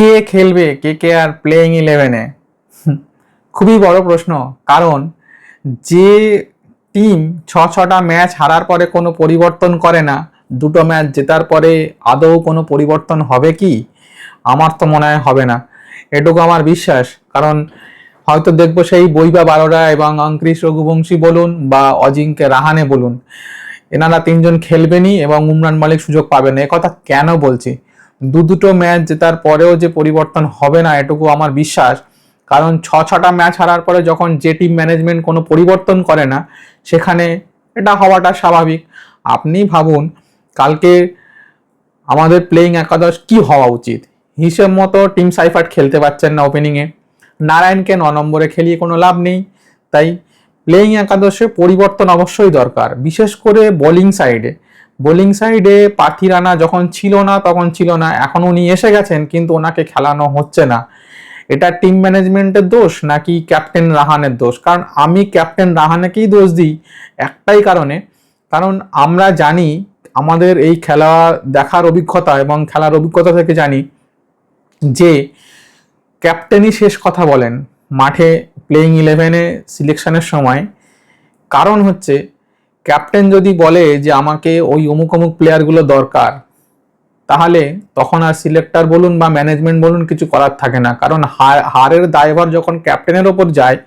কে খেলবে KKR playing 11-এ? খুবই বড় প্রশ্ন। কারণ যে টিম ছটা ম্যাচ হারার পরে কোনো পরিবর্তন করে না, দুটো ম্যাচ জেতার পরে আদৌ কোনো পরিবর্তন হবে কি? আমার তো মনে হয় হবে না, এটুকু আমার বিশ্বাস। কারণ হয়তো দেখবো সেই বৈভব আরোরা এবং অঙ্কৃশ রঘুবংশী বলুন বা অজিঙ্ক্য রাহানে বলুন, এনারা তিনজন খেলবেনই এবং উমরান মালিক সুযোগ পাবেন। একথা কেন বলছি? দুটো ম্যাচ জেতার পরেও যে পরিবর্তন হবে না এটুকু আমার বিশ্বাস। কারণ ছটা ম্যাচ হারার পরে যখন যে টিম ম্যানেজমেন্ট কোনো পরিবর্তন করে না, সেখানে এটা হওয়াটা স্বাভাবিক। আপনি ভাবুন কালকে আমাদের প্লেইং একাদশ কি হওয়া উচিত? হিসেব মতো টিম সাইফার্ট খেলতে পারছেন না ওপেনিংয়ে, নারায়ণকে 9 নম্বরে খেলিয়ে কোনো লাভ নেই। তাই প্লেইং একাদশে পরিবর্তন অবশ্যই দরকার, বিশেষ করে বোলিং সাইডে পার্থী রানা যখন ছিল না তখন ছিল না, এখন উনি এসে গেছেন কিন্তু ওনাকে খেলানো হচ্ছে না। এটা টিম ম্যানেজমেন্টের দোষ নাকি ক্যাপ্টেন রাহানের দোষ? কারণ আমি ক্যাপ্টেন রাহানেকেই দোষ দিই একটাই কারণে, কারণ আমরা জানি, আমাদের এই খেলা দেখার অভিজ্ঞতা এবং খেলার অভিজ্ঞতা থেকে জানি যে ক্যাপ্টেনই শেষ কথা বলেন মাঠে প্লেইং 11-এ সিলেকশনের সময়। কারণ হচ্ছে ক্যাপ্টেন যদি বলে যে আমাকে ওই অমুক অমুক প্লেয়ারগুলো দরকার, তাহলে তখন আর সিলেক্টর বলুন বা ম্যানেজমেন্ট বলুন কিছু করার থাকে না। কারণ হারের দায়ভার যখন ক্যাপ্টেনের ওপর যায়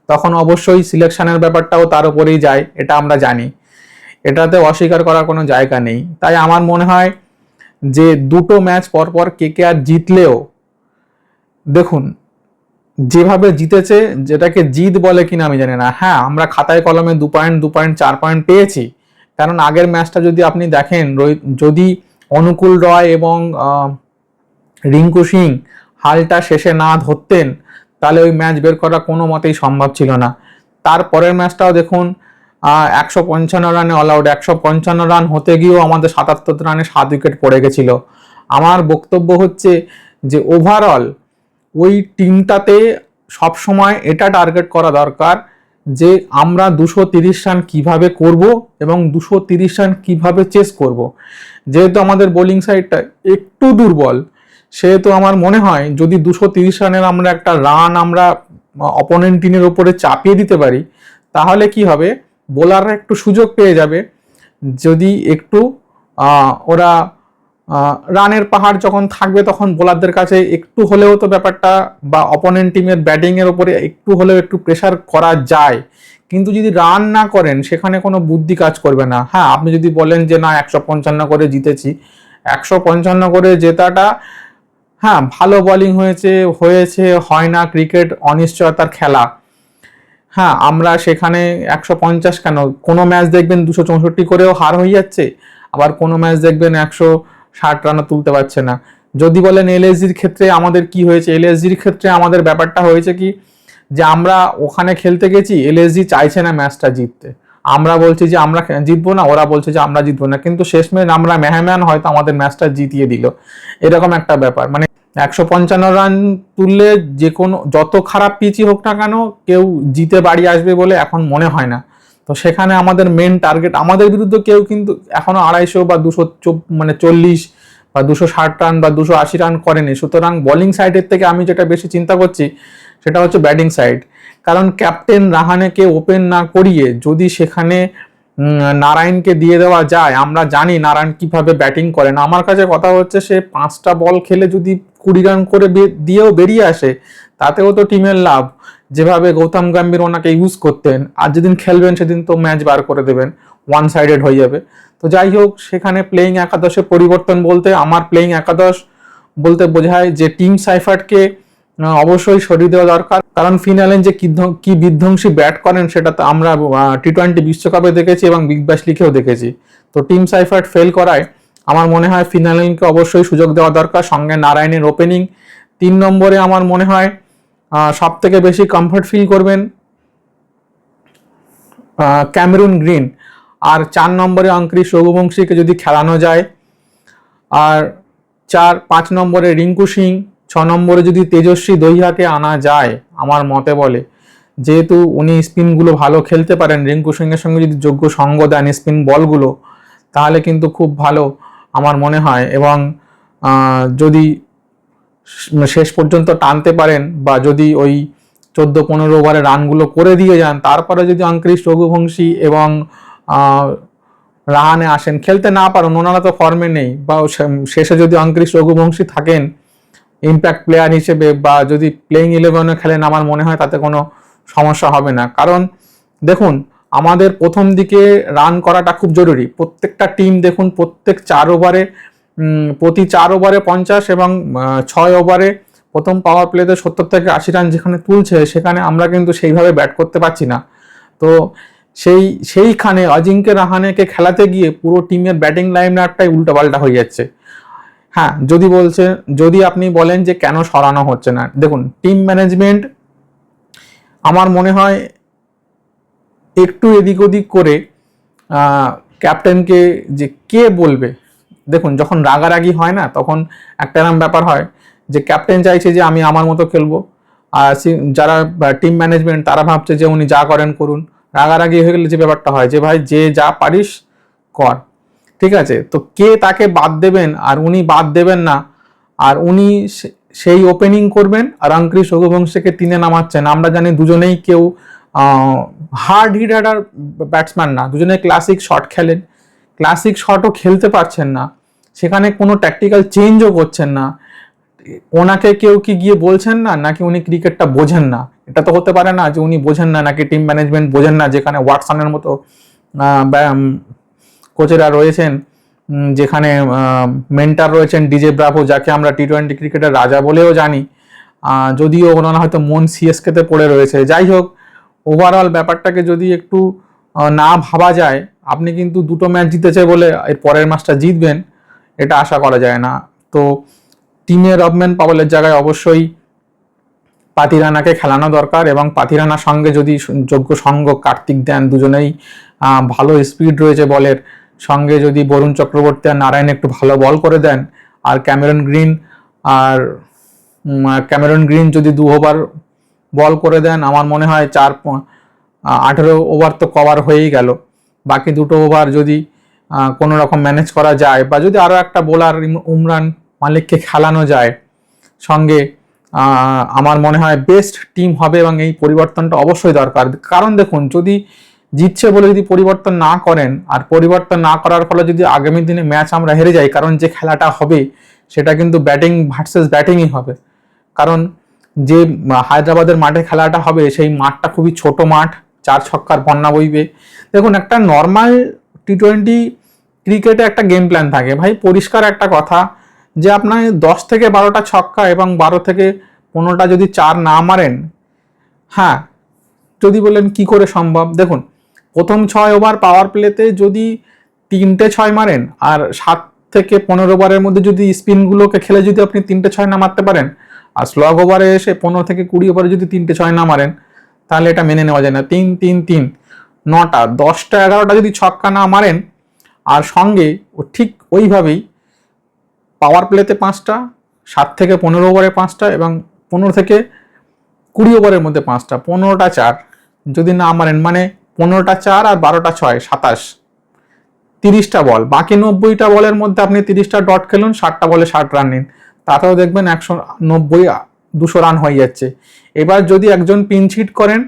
তখন অবশ্যই সিলেকশনের ব্যাপারটাও তার উপরেই যায়, এটা আমরা জানি, এটাতে অস্বীকার করার কোনো জায়গা নেই। তাই আমার মনে হয় যে দুটো ম্যাচ পরপর KKR জিতলেও, দেখুন যেভাবে জিতেছে, যেটাকে জিত বলে কিনা আমি জানি না, হ্যাঁ আমরা খাতায় কলমে 2 পয়েন্ট 4 পয়েন্ট পেয়েছি। কারণ আগের ম্যাচটা যদি আপনি দেখেন, যদি অনুকূল রয় এবং রিঙ্কু সিং হালটা শেষে না ধরতেন তাহলে ওই ম্যাচ বের করা কোনো মতেই সম্ভব ছিল না। তারপরের ম্যাচটাও দেখুন, 155 রানে অল আউট, 155 রান হতে গিয়েও আমাদের 77 রানে 7 উইকেট পড়ে গেছিল। আমার বক্তব্য হচ্ছে যে ওভারঅল ওই টিমটাতে সবসময় এটা টার্গেট করা দরকার যে আমরা 230 রান কিভাবে করব এবং 230 রান কিভাবে চেস করব। যেহেতু আমাদের বোলিং সাইডটা একটু দুর্বল, সেহেতু আমার মনে হয় যদি 230 রানের আমরা একটা রান আমরা অপোনেন্ট টিমের উপরে চাপিয়ে দিতে পারি, তাহলে কি হবে, বোলাররা একটু সুযোগ পেয়ে যাবে। যদি একটু ওরা রানের পাহাড় যখন থাকবে তখন বোলারদের কাছে একটু হলেও তো ব্যাপারটা বা অপোনেন্ট টিমের ব্যাটিংয়ের ওপরে একটু হলেও একটু প্রেশার করা যায়। কিন্তু যদি রান না করেন সেখানে কোনো বুদ্ধি কাজ করবে না। হ্যাঁ আপনি যদি বলেন যে না 155 করে জিতেছি, 155 করে জেতাটা, হ্যাঁ ভালো বোলিং হয়েছে হয়েছে হয় না, ক্রিকেট অনিশ্চয়তার খেলা। হ্যাঁ আমরা সেখানে 150 কেন, কোনো ম্যাচ দেখবেন 264 করেও হার হয়ে যাচ্ছে, আবার কোনো ম্যাচ দেখবেন 160 রানও তুলতে পারছে না। যদি বলেন LSGর ক্ষেত্রে আমাদের কি হয়েছে, LSGর ক্ষেত্রে আমাদের ব্যাপারটা হয়েছে কি যে আমরা ওখানে খেলতে গেছি, LSG চাইছে না ম্যাচটা জিততে, আমরা বলছি যে আমরা জিতবো না, ওরা বলছে যে আমরা জিতবো না, কিন্তু শেষমেশ আমরা মেহমান হয়তো আমাদের ম্যাচটা জিতিয়ে দিল। এরকম একটা ব্যাপার, মানে 155 রান তুললে যে কোনো যত খারাপ পিচই হোক না কেন কেউ জিতে বাড়ি আসবে বলে এখন মনে হয় না। তো সেখানে আমাদের মেন টার্গেট, আমাদের বিরুদ্ধে কেউ কিন্তু এখনো 250 বা 240 বা 260 রান বা 280 রান করেনি। সুতরাং বোলিং সাইডের থেকে আমি যেটা বেশি চিন্তা করছি সেটা হচ্ছে ব্যাটিং সাইড। কারণ ক্যাপ্টেন রাহানেকে ওপেন না করিয়ে যদি সেখানে নারায়ণকে দিয়ে দেওয়া যায়, আমরা জানি নারায়ণ কিভাবে ব্যাটিং করেন। আমার কাছে কথা হচ্ছে সে 5টা বল খেলে যদি 20 রান করে দিয়েও বেরিয়ে আসে তাতেও তো টিমের লাভ। যেভাবে গৌতম গম্ভীর ওনাকে ইউজ করতেন, আর যেদিন খেলবেন সেদিন তো ম্যাচ বার করে দেবেন, ওয়ান সাইডেড হয়ে যাবে। তো যাই হোক, সেখানে প্লেইং একাদশে পরিবর্তন বলতে আমার প্লেইং একাদশ বলতে বোঝায় যে টিম সাইফার্টকে অবশ্যই সরিয়ে দেওয়া দরকার। কারণ ফিনালেন যে কি বিধ্বংসী ব্যাট করেন সেটা তো আমরা T20 বিশ্বকাপে দেখেছি এবং বিগ ব্যাশ লিখেও দেখেছি। তো টিম সাইফার্ট ফেল করায় আমার মনে হয় ফিনালেনকে অবশ্যই সুযোগ দেওয়া দরকার, সঙ্গে নারায়ণের ওপেনিং। 3 নম্বরে আমার মনে হয় সব থেকে বেশি কমফর্ট ফিল করবেন ক্যামেরুন গ্রিন, আর 4 নম্বরে অঙ্কৃশ রঘুবংশীকে যদি খেলানো যায়, আর 5 নম্বরে রিঙ্কু সিং, 6 নম্বরে যদি তেজস্বী দহিয়াকে আনা যায়, আমার মতে বলে যেহেতু উনি স্পিনগুলো ভালো খেলতে পারেন, রিঙ্কু সিংয়ের সঙ্গে যদি যোগ্য সঙ্গ দেন স্পিন বলগুলো, তাহলে কিন্তু খুব ভালো আমার মনে হয়। এবং যদি শেষ পর্যন্ত টানতে পারেন, বা যদি ওই 14-15 ওভারে রানগুলো করে দিয়ে যান, তারপরে যদি অঙ্করিশ রঘুবংশী এবং রাহানে আসেন, খেলতে না পারেন, ওনারা তো ফর্মে নেই, বা শেষে যদি অঙ্করিশ রঘুবংশী থাকেন ইম্প্যাক্ট প্লেয়ার হিসেবে, বা যদি প্লেইং 11-এ খেলেন, আমার মনে হয় তাতে কোনো সমস্যা হবে না। কারণ দেখুন, আমাদের প্রথম দিকে রান করাটা খুব জরুরি। প্রত্যেকটা টিম দেখুন, প্রত্যেক 4 ওভারে প্রতি 4 ওভারে 50 এবং 6 ওভারে প্রথম পাওয়ার প্লেতে 70 থেকে 80 রান যেখানে তুলছে, সেখানে আমরা কিন্তু সেইভাবে ব্যাট করতে পারছি না। তো সেইখানে অজিঙ্ক্য রাহানেকে খেলাতে গিয়ে পুরো টিমের ব্যাটিং লাইনআপটাই উল্টোপাল্টা হয়ে যাচ্ছে। হ্যাঁ, যদি আপনি বলেন যে কেন সরানো হচ্ছে না, দেখুন টিম ম্যানেজমেন্ট আমার মনে হয় একটু এদিক ওদিক করে ক্যাপ্টেনকে যে কে বলবে, দেখুন যখন রাগারাগি হয় না, তখন একটা এরকম ব্যাপার হয় যে ক্যাপ্টেন চাইছে যে আমি আমার মতো খেলবো, আর যারা টিম ম্যানেজমেন্ট তারা ভাবছে যে উনি যা করেন করুন। রাগারাগি হয়ে গেলে যে ব্যাপারটা হয় যে ভাই যে যা পারিস কর, ঠিক আছে, তো কে তাকে বাদ দেবেন, আর উনি বাদ দেবেন না, আর উনি সেই ওপেনিং করবেন, আর অঙ্করিশ রঘুবংশীকে 3-এ নামাচ্ছেন। আমরা জানি দুজনেই কেউ হার্ড হিটার ব্যাটসম্যান না, দুজনে ক্লাসিক শট খেলেন, ক্লাসিক শটও খেলতে পারছেন না, সেখানে কোনো ট্যাকটিক্যাল চেঞ্জও করছেন না। ওনাকে কেউ কি গিয়ে বলছেন না নাকি উনি ক্রিকেটটা বোঝেন না? এটা তো হতে পারে না যে উনি বোঝেন না, নাকি টিম ম্যানেজমেন্ট বোঝেন না, যেখানে ওয়াটসনের মতো কোচেরা রয়েছেন, যেখানে মেন্টার রয়েছেন ডিজে ব্রাভো, যাকে আমরা টি-20 ক্রিকেটের রাজা বলেও জানি, যদিও ওনারা হয়তো মন সিএসকেতে পড়ে রয়েছে। যাই হোক, ওভারঅল ব্যাপারটাকে যদি একটু না ভাবা যায়, আপনি কিন্তু 2টো ম্যাচ জিতেছে বলে এর পরের ম্যাচটা জিতবেন এটা আশা করা যায় না। তো টিমে রবম্যান পাওয়েলের জায়গায় অবশ্যই পাতিরানাকে খেলানো দরকার, এবং পাতিরানার সঙ্গে যদি যোগ্য সঙ্গ কার্তিক দেন, দুজনেই ভালো স্পিড রয়েছে বলের, সঙ্গে যদি বরুণ চক্রবর্তী আর নারায়ণ একটু ভালো বল করে দেন, আর ক্যামেরন গ্রিন যদি 2 ওভার বল করে দেন, আমার মনে হয় 18 ওভার তো কভার হয়েই গেল। বাকি 2টো ওভার যদি কোনো রকম ম্যানেজ করা যায়, বা যদি আরও একটা বোলার উমরান মালিককে খেলানো যায় সঙ্গে, আমার মনে হয় বেস্ট টিম হবে, এবং এই পরিবর্তনটা অবশ্যই দরকার। কারণ দেখুন, যদি জিতছে বলে যদি পরিবর্তন না করেন, আর পরিবর্তন না করার ফলে যদি আগামী দিনে ম্যাচ আমরা হেরে যাই, কারণ যে খেলাটা হবে সেটা কিন্তু ব্যাটিং ভার্সেস ব্যাটিংই হবে। কারণ যে হায়দ্রাবাদের মাঠে খেলাটা হবে, সেই মাঠটা খুবই ছোট মাঠ, 4 ছক্কার বন্যা বইবে। দেখুন, একটা নর্মাল টি-20 ক্রিকেটে একটা গেম প্ল্যান থাকে ভাই, পরিষ্কার একটা কথা, যে আপনার 10 থেকে 12টা ছক্কা এবং 12 থেকে 15টা যদি 4 না মারেন, হ্যাঁ, যদি বলেন কি করে সম্ভব, দেখুন প্রথম 6 ওভার পাওয়ার প্লেতে যদি 3টে 6 মারেন, আর 7 থেকে 15 ওভারের মধ্যে যদি স্পিনগুলোকে খেলে যদি আপনি 3টে 6 না মারতে পারেন, আর স্লগ ওভারে এসে 15 থেকে 20 ওভারে যদি 3টে 6 না মারেন, তাহলে এটা মেনে নেওয়া যায় না। 3-3-3 9টা 10টা 11টা যদি ছক্কা না মারেন, আর সঙ্গে ঠিক ওইভাবেই পাওয়ার প্লেতে 5টা, 7 থেকে 15 ওভারে 5টা, এবং 15 থেকে 20 ওভারের মধ্যে 5টা, 15টা 4 যদি না মারেন, মানে 15টা 4 আর 12টা 6 27, 30টা বল, বাকি 90টা বলের মধ্যে আপনি 30টা ডট খেলুন, 60টা বলে 60 রান নিন, তাতেও দেখবেন 190-200 রান হয়ে যাচ্ছে। এবার যদি একজন পিঞ্চ হিট করেন,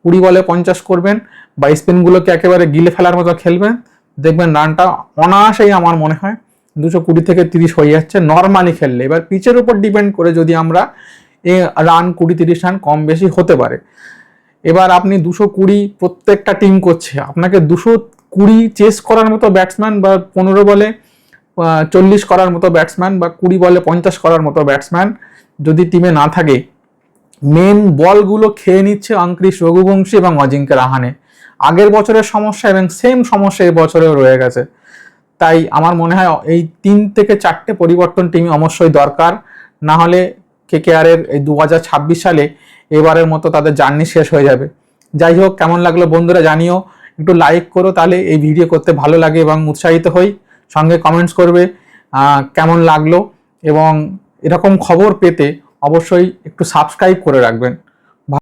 20 বলে 50 করবেন, বা স্পিনগুলোকে একেবারে গিলে ফেলার মতো খেলবেন, দেখবেন রানটা অনায়াসেই আমার মনে হয় 220 থেকে 30 হয়ে যাচ্ছে নর্মালি খেললে। এবার পিচের উপর ডিপেন্ড করে যদি আমরা রান 20-30 রান কম বেশি হতে পারে। এবার আপনি 220 প্রত্যেকটা টিম করছে, আপনাকে 220 চেস করার মতো ব্যাটসম্যান, বা 15 বলে 40 করার মতো ব্যাটসম্যান, বা 20 বলে 50 করার মতো ব্যাটসম্যান যদি টিমে না থাকে, মেন বলগুলো খেয়ে নিচ্ছে অঙ্করিশ রঘুবংশী এবং অজিঙ্ক্য রাহানে। আগের বছরের সমস্যা এবং সেম সমস্যা এই বছরেও রয়ে গেছে। তাই আমার মনে হয় এই 3 থেকে 4টে পরিবর্তন টিমে অবশ্যই দরকার, না হলে কেকেআরের এই 2026 সালে এবারের মতো তাদের জার্নি শেষ হয়ে যাবে। যাই হোক, কেমন লাগলো বন্ধুরা জানিও, একটু লাইক করো, তাহলে এই ভিডিও করতে ভালো লাগে এবং উৎসাহিত হই, সঙ্গে কমেন্টস করবে কেমন লাগলো, এবং এরকম খবর পেতে অবশ্যই একটু সাবস্ক্রাইব করে রাখবেন।